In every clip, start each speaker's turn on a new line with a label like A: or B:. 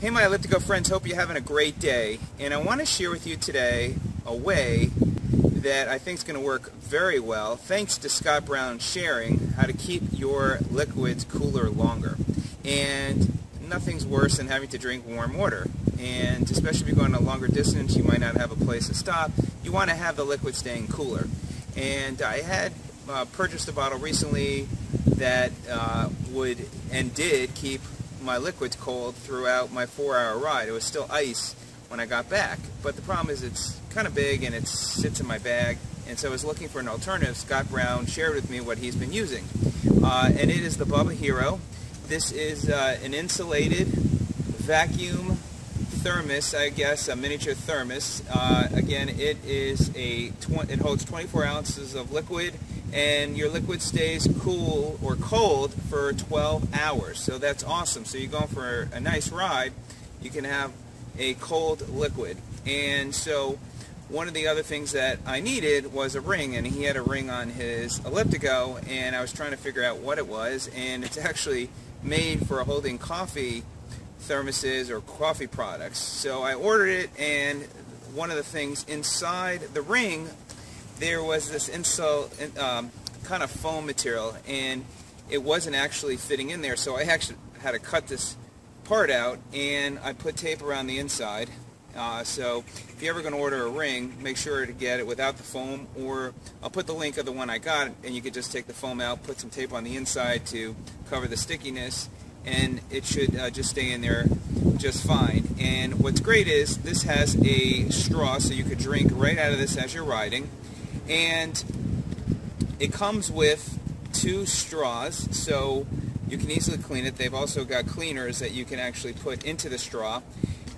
A: Hey my ElliptiGO friends, hope you're having a great day, and I want to share with you today a way that I think is going to work very well thanks to Scott Brown sharing how to keep your liquids cooler longer. And nothing's worse than having to drink warm water, and especially if you're going a longer distance, you might not have a place to stop. You want to have the liquid staying cooler. And I had purchased a bottle recently that would and did keep my liquids cold throughout my 4-hour ride. It was still ice when I got back, but the problem is it's kind of big and it sits in my bag, and so I was looking for an alternative. Scott Brown shared with me what he's been using, and it is the Bubba Hero. This is an insulated vacuum thermos, I guess, a miniature thermos. Again, it holds 24 ounces of liquid, and your liquid stays cool or cold for 12 hours. So that's awesome. So you're going for a nice ride, you can have a cold liquid. And so one of the other things that I needed was a ring, and he had a ring on his ElliptiGO, and I was trying to figure out what it was, and it's actually made for holding coffee thermoses or coffee products. So I ordered it, and one of the things inside the ring, there was this kind of foam material, and it wasn't actually fitting in there, so I actually had to cut this part out, and I put tape around the inside. So if you're ever going to order a ring, make sure to get it without the foam, or I'll put the link of the one I got, and you could just take the foam out, put some tape on the inside to cover the stickiness, and it should just stay in there just fine. And what's great is this has a straw, so you could drink right out of this as you're riding. And it comes with 2 straws, so you can easily clean it. They've also got cleaners that you can actually put into the straw,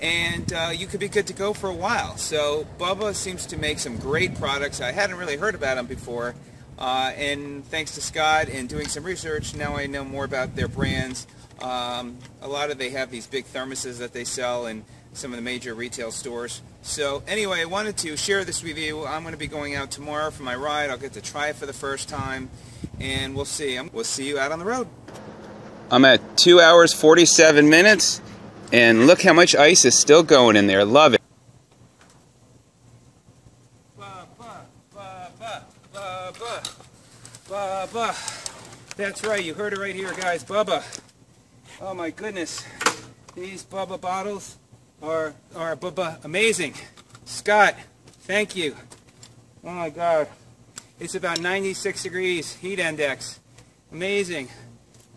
A: and you could be good to go for a while. So Bubba seems to make some great products. I hadn't really heard about them before, and thanks to Scott and doing some research, now I know more about their brands. A lot of they have these big thermoses that they sell in some of the major retail stores. So anyway, I wanted to share this with you. I'm going to be going out tomorrow for my ride. I'll get to try it for the first time, and we'll see. We'll see you out on the road. I'm at 2 hours 47 minutes, and look how much ice is still going in there. Love it. Bubba, Bubba, Bubba, Bubba. That's right, you heard it right here, guys. Bubba. Oh my goodness, these Bubba bottles are Bubba amazing. Scott, thank you. Oh my God, it's about 96 degrees heat index. Amazing.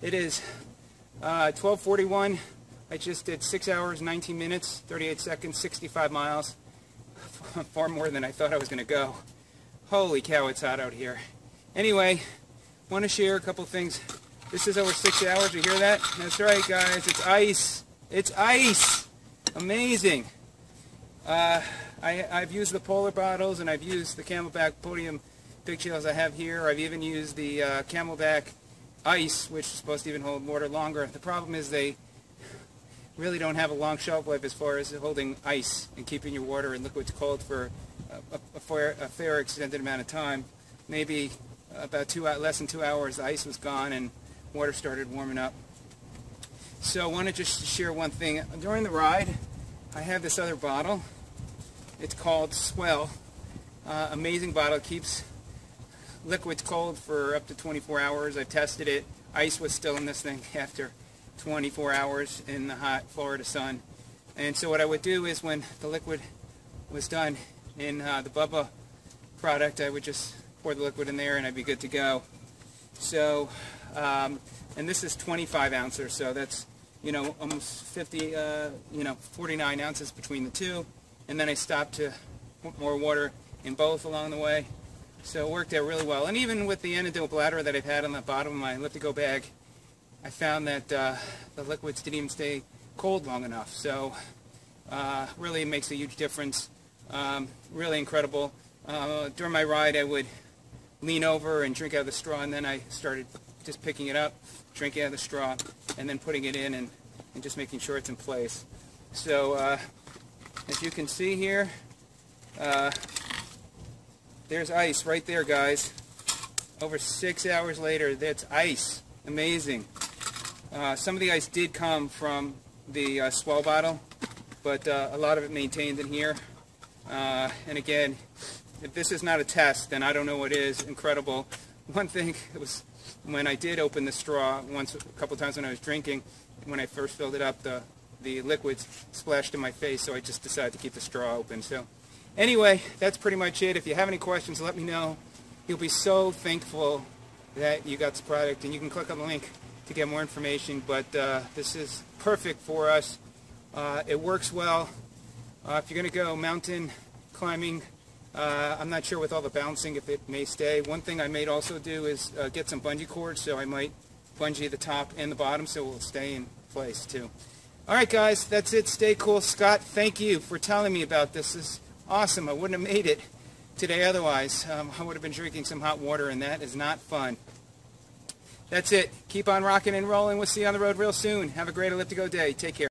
A: It is 12:41. I just did 6 hours, 19 minutes, 38 seconds, 65 miles. Far more than I thought I was going to go. Holy cow, it's hot out here. Anyway, want to share a couple things. This is over 6 hours, you hear that? That's right, guys, it's ice. It's ice! Amazing. I've used the polar bottles, and I've used the Camelback Podium big shells I have here. I've even used the Camelback Ice, which is supposed to even hold water longer. The problem is they really don't have a long shelf life as far as holding ice and keeping your water and liquids cold for a fair extended amount of time. Maybe about less than 2 hours, the ice was gone and water started warming up. So I want to just share one thing. During the ride, I have this other bottle. It's called Swell. Amazing bottle. Keeps liquids cold for up to 24 hours. I tested it. Ice was still in this thing after 24 hours in the hot Florida sun. And so what I would do is when the liquid was done in the Bubba product, I would just pour the liquid in there and I'd be good to go. So, and this is 25 ounces, so that's, almost 49 ounces between the two. And then I stopped to put more water in both along the way. So it worked out really well. And even with the antidote bladder that I've had on the bottom of my ElliptiGO bag, I found that the liquids didn't even stay cold long enough. So really makes a huge difference. Really incredible. During my ride, I would lean over and drink out of the straw, and then I started just picking it up, drinking out of the straw, and then putting it in and just making sure it's in place. So as you can see here, there's ice right there, guys. Over 6 hours later, that's ice. Amazing. Some of the ice did come from the swell bottle, but a lot of it maintained in here. And again, if this is not a test, then I don't know what is. Incredible. One thing, it was when I did open the straw a couple times when I was drinking, when I first filled it up, the liquids splashed in my face, so I just decided to keep the straw open. So anyway, that's pretty much it. If you have any questions, let me know. You'll be so thankful that you got this product, and you can click on the link to get more information. But this is perfect for us. It works well. If you're going to go mountain climbing, I'm not sure with all the bouncing if it may stay. One thing I may also do is get some bungee cords, so I might bungee the top and the bottom so it will stay in place too. Alright guys, that's it. Stay cool. Scott, thank you for telling me about this. This is awesome. I wouldn't have made it today otherwise. I would have been drinking some hot water, and that is not fun. That's it. Keep on rocking and rolling. We'll see you on the road real soon. Have a great ElliptiGO day. Take care.